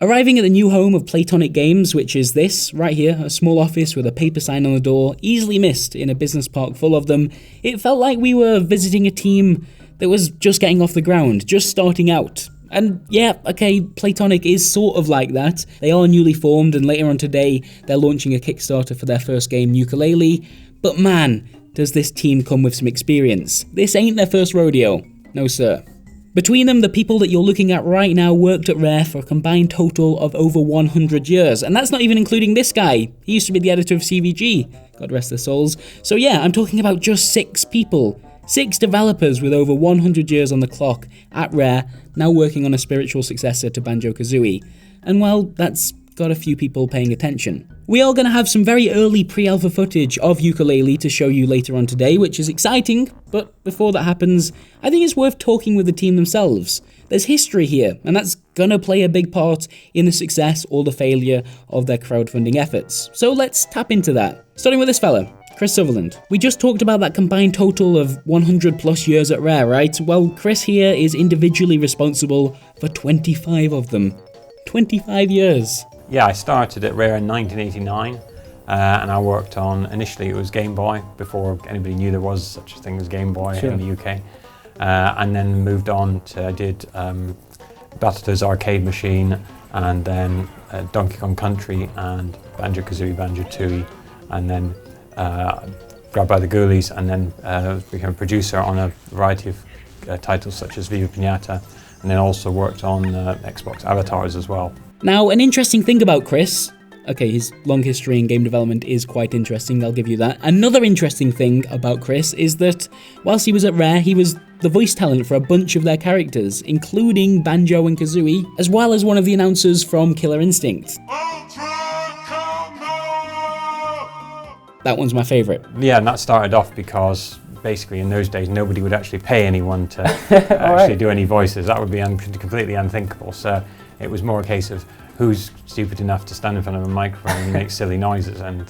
Arriving at the new home of Playtonic Games, which is this, right here, a small office with a paper sign on the door, easily missed in a business park full of them, it felt like we were visiting a team that was just getting off the ground, just starting out. And yeah, okay, Playtonic is sort of like that. They are newly formed, and later on today, they're launching a Kickstarter for their first game, Yooka-Laylee. But man, does this team come with some experience. This ain't their first rodeo. No sir. Between them, the people that you're looking at right now worked at Rare for a combined total of over 100 years, and that's not even including this guy. He used to be the editor of CVG, God rest their souls. So yeah, I'm talking about just 6 people. 6 developers with over 100 years on the clock at Rare, now working on a spiritual successor to Banjo-Kazooie. And well, that's got a few people paying attention. We are going to have some very early pre-alpha footage of Yooka-Laylee to show you later on today, which is exciting, but before that happens, I think it's worth talking with the team themselves. There's history here, and that's going to play a big part in the success or the failure of their crowdfunding efforts. So let's tap into that. Starting with this fella, Chris Sutherland. We just talked about that combined total of 100 plus years at Rare, right? Well, Chris here is individually responsible for 25 of them. 25 years. Yeah, I started at Rare in 1989, and I worked on, initially it was Game Boy, before anybody knew there was such a thing as Game Boy in the UK. And then moved on to, I did Battletoads arcade machine, and then Donkey Kong Country, and Banjo-Kazooie, Banjo-Tooie, and then grabbed by the Ghoulies, and then became a producer on a variety of titles such as Viva Pinata, and then also worked on Xbox avatars as well. Now, an interesting thing about Chris, okay, his long history in game development is quite interesting, I'll give you that. Another interesting thing about Chris is that whilst he was at Rare, he was the voice talent for a bunch of their characters, including Banjo and Kazooie, as well as one of the announcers from Killer Instinct. That one's my favourite. Yeah, and that started off because basically in those days nobody would actually pay anyone to actually do any voices. That would be completely unthinkable. So it was more a case of who's stupid enough to stand in front of a microphone and make silly noises, and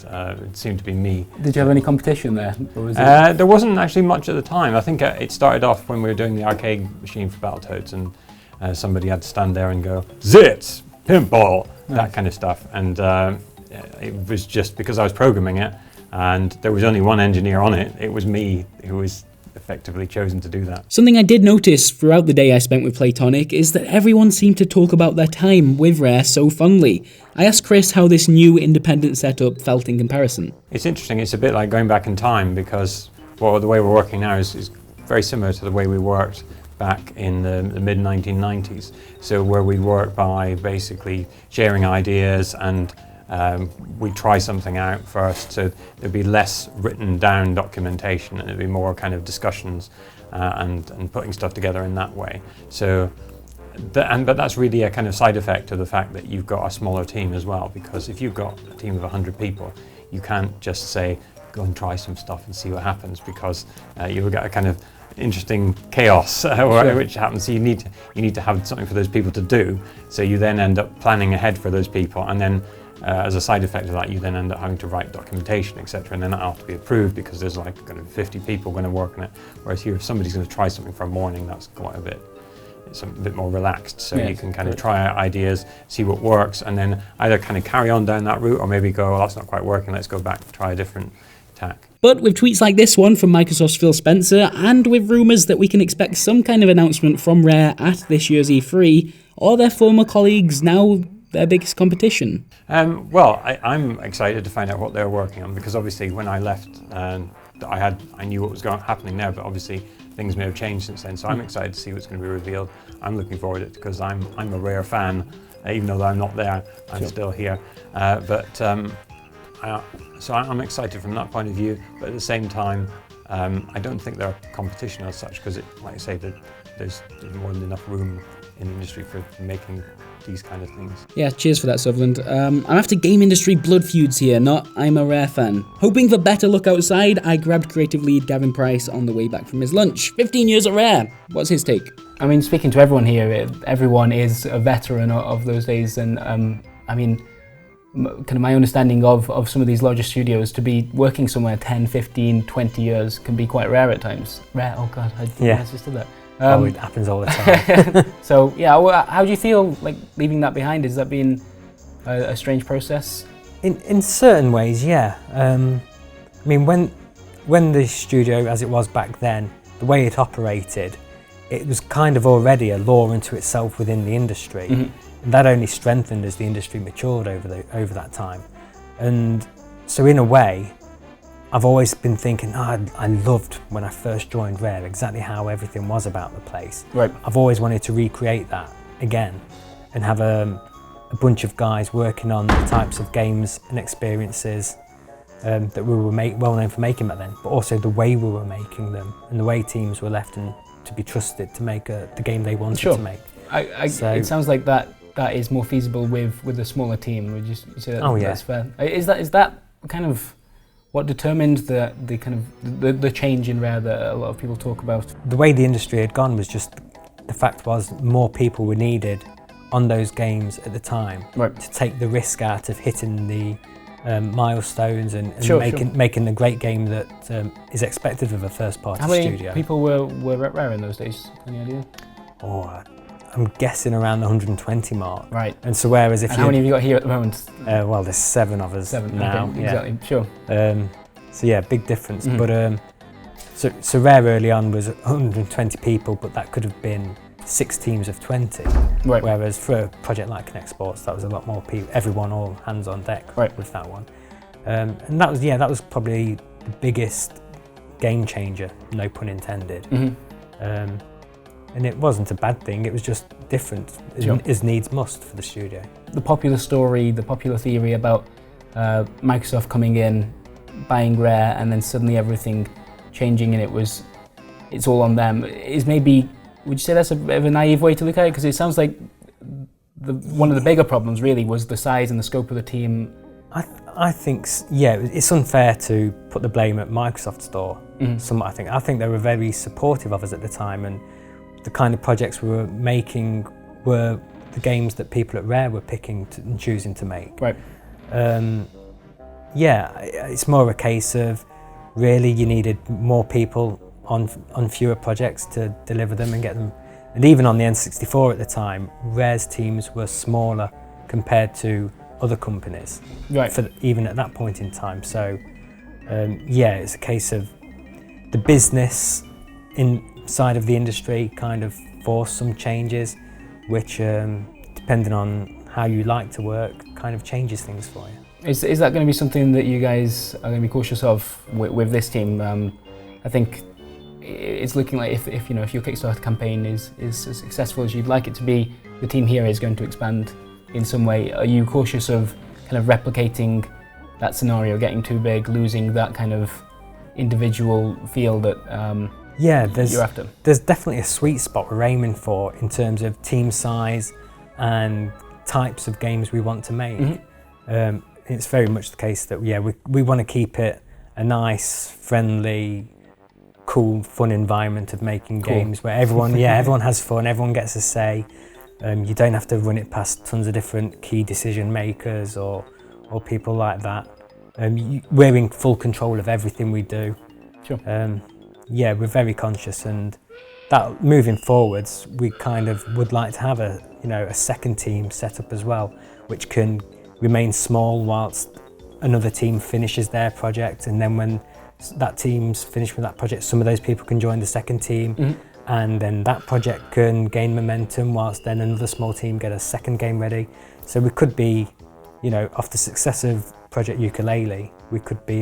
it seemed to be me. Did you have any competition there? Or was there wasn't actually much at the time. I think it started off when we were doing the arcade machine for Battletoads, and somebody had to stand there and go, "Zits! Pinball!" That kind of stuff. And it was just because I was programming it, and there was only one engineer on it. It was me who was effectively chosen to do that. Something I did notice throughout the day I spent with Playtonic is that everyone seemed to talk about their time with Rare so fondly. I asked Chris how this new independent setup felt in comparison. It's interesting, it's a bit like going back in time, because well, the way we're working now is very similar to the way we worked back in the mid-1990s. So where we work by basically sharing ideas, and we try something out first, so there'd be less written down documentation, and it'd be more kind of discussions and putting stuff together in that way. So, but that's really a kind of side effect of the fact that you've got a smaller team as well, because if you've got a team of 100 people, you can't just say, go and try some stuff and see what happens, because you'll get a kind of interesting chaos which happens. So you need to have something for those people to do, so you then end up planning ahead for those people, and then as a side effect of that, you then end up having to write documentation, etc., and then that has to be approved because there's like going to be 50 people going to work on it. Whereas here, if somebody's going to try something for a morning, that's quite a bit. It's a bit more relaxed, so you can kind of try out ideas, see what works, and then either kind of carry on down that route, or maybe go, well, that's not quite working, let's go back and try a different tack. But with tweets like this one from Microsoft's Phil Spencer, and with rumours that we can expect some kind of announcement from Rare at this year's E3, are their former colleagues now their biggest competition? Well, I'm excited to find out what they're working on, because obviously when I left, I knew what was happening there, but obviously things may have changed since then. So I'm excited to see what's going to be revealed. I'm looking forward to it because I'm a Rare fan, even though I'm not there. I'm still here, so I'm excited from that point of view. But at the same time, I don't think they're a competition as such, because, like I say, there's more than enough room in the industry for making these kind of things. Yeah, cheers for that, Sutherland. I'm after game industry blood feuds here, not I'm a Rare fan. Hoping for better luck outside, I grabbed creative lead Davon Price on the way back from his lunch. 15 years at Rare. What's his take? I mean, speaking to everyone here, everyone is a veteran of those days, and I mean, kind of my understanding of some of these larger studios, to be working somewhere 10, 15, 20 years can be quite rare at times. Rare, oh god, I just did that. It happens all the time. So yeah, how do you feel like leaving that behind? Has that been a strange process? In certain ways, yeah. I mean, when the studio, as it was back then, the way it operated, it was kind of already a law unto itself within the industry. And that only strengthened as the industry matured over that time. And so in a way, I've always been thinking, I loved when I first joined Rare exactly how everything was about the place. Right. I've always wanted to recreate that again and have a bunch of guys working on the types of games and experiences that we were well known for making back then, but also the way we were making them and the way teams were left and to be trusted to make the game they wanted to make. It sounds like that is more feasible with a smaller team. Would you say that, that's fair? Is that kind of what determined the change in Rare that a lot of people talk about? The way the industry had gone was just, the fact was more people were needed on those games at the time to take the risk out of hitting the milestones and making the great game that is expected of a first-party studio. How many people were at Rare in those days? Any idea? I'm guessing around the 120 mark. Right. And so whereas if how many have you got here at the moment? Well, there's 7 of us now. Okay, exactly. Sure. So yeah, big difference. But so Rare early on was 120 people, but that could have been 6 teams of 20. Right. Whereas for a project like Connect Sports, that was a lot more people. Everyone, all hands on deck with that one. And that was probably the biggest game changer, no pun intended. And it wasn't a bad thing, it was just different, as needs must for the studio. The popular story, the popular theory about Microsoft coming in, buying Rare, and then suddenly everything changing and it's all on them, is maybe, would you say that's a bit of a naive way to look at it? Because it sounds like one of the bigger problems really was the size and the scope of the team. I think, yeah, it's unfair to put the blame at Microsoft Store. I think they were very supportive of us at the time, and the kind of projects we were making were the games that people at Rare were picking and choosing to make. Right. Yeah, it's more a case of really you needed more people on fewer projects to deliver them and get them. And even on the N64 at the time, Rare's teams were smaller compared to other companies. Right. Even at that point in time. So yeah, it's a case of the business inside of the industry kind of forced some changes, which depending on how you like to work, kind of changes things for you. Is that going to be something that you guys are going to be cautious of with this team? I think it's looking like if your Kickstarter campaign is as successful as you'd like it to be, the team here is going to expand in some way. Are you cautious of kind of replicating that scenario, getting too big, losing that kind of individual feel that you're after? There's definitely a sweet spot we're aiming for in terms of team size and types of games we want to make. It's very much the case that we want to keep it a nice, friendly, cool, fun environment of making games where everyone has fun, everyone gets a say. You don't have to run it past tons of different key decision makers or people like that. We're in full control of everything we do. Sure. We're very conscious, and that moving forwards, we kind of would like to have a second team set up as well, which can remain small whilst another team finishes their project, and then when that team's finished with that project, some of those people can join the second team, and then that project can gain momentum whilst then another small team get a second game ready. So we could be, off the success of Project Yooka-Laylee, we could be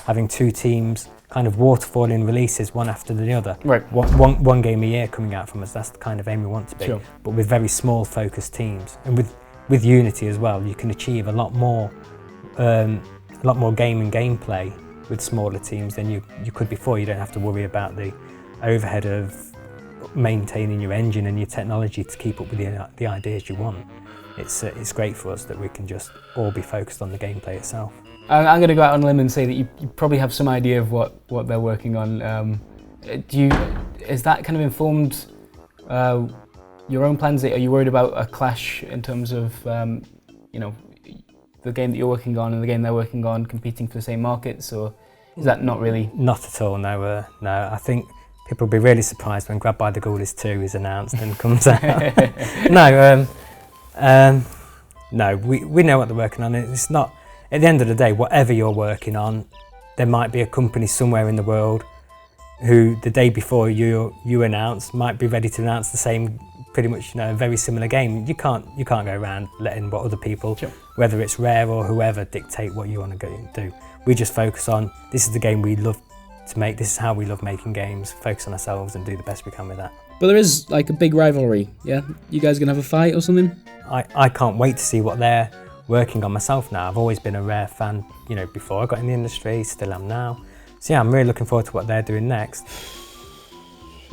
having 2 teams kind of waterfalling releases one after the other. Right. One game a year coming out from us. That's the kind of aim we want to be. Sure. But with very small focused teams, and with Unity as well, you can achieve a lot more game and gameplay with smaller teams than you could before. You don't have to worry about the overhead of maintaining your engine and your technology to keep up with the ideas you want. It's great for us that we can just all be focused on the gameplay itself. I'm going to go out on a limb and say that you probably have some idea of what they're working on. Is that kind of informed your own plans? Are you worried about a clash in terms of the game that you're working on and the game they're working on competing for the same markets, or is that not really? Not at all. No. I think people will be really surprised when Grab by the Ghoulies 2 is announced and comes out. No, we know what they're working on. It's not, at the end of the day, whatever you're working on, there might be a company somewhere in the world who the day before you announce might be ready to announce the same, pretty much, a very similar game. You can't go around letting what other people, sure, whether it's Rare or whoever, dictate what you want to go and do. We just focus on, this is the game we love to make, this is how we love making games, focus on ourselves and do the best we can with that. But there is like a big rivalry, yeah? You guys gonna have a fight or something? I can't wait to see what they're working on myself now. I've always been a Rare fan, before I got in the industry, still am now. So yeah, I'm really looking forward to what they're doing next.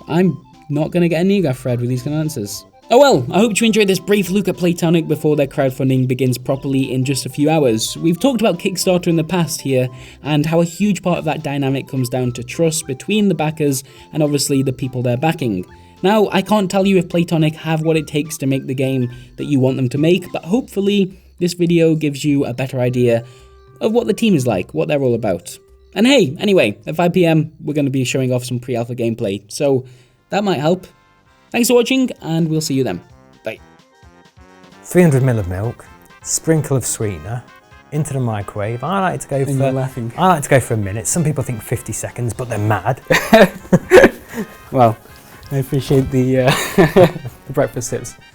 I'm not gonna get a NeoGAF thread with these kind of answers. Oh well, I hope you enjoyed this brief look at Playtonic before their crowdfunding begins properly in just a few hours. We've talked about Kickstarter in the past here, and how a huge part of that dynamic comes down to trust between the backers and obviously the people they're backing. Now, I can't tell you if Playtonic have what it takes to make the game that you want them to make, but hopefully this video gives you a better idea of what the team is like, what they're all about. And hey, anyway, at 5 PM, we're going to be showing off some pre-alpha gameplay, so that might help. Thanks for watching, and we'll see you then. Bye. 300 ml of milk, sprinkle of sweetener, into the microwave. I like to go for a minute. Some people think 50 seconds, but they're mad. Well, I appreciate the, the breakfast tips.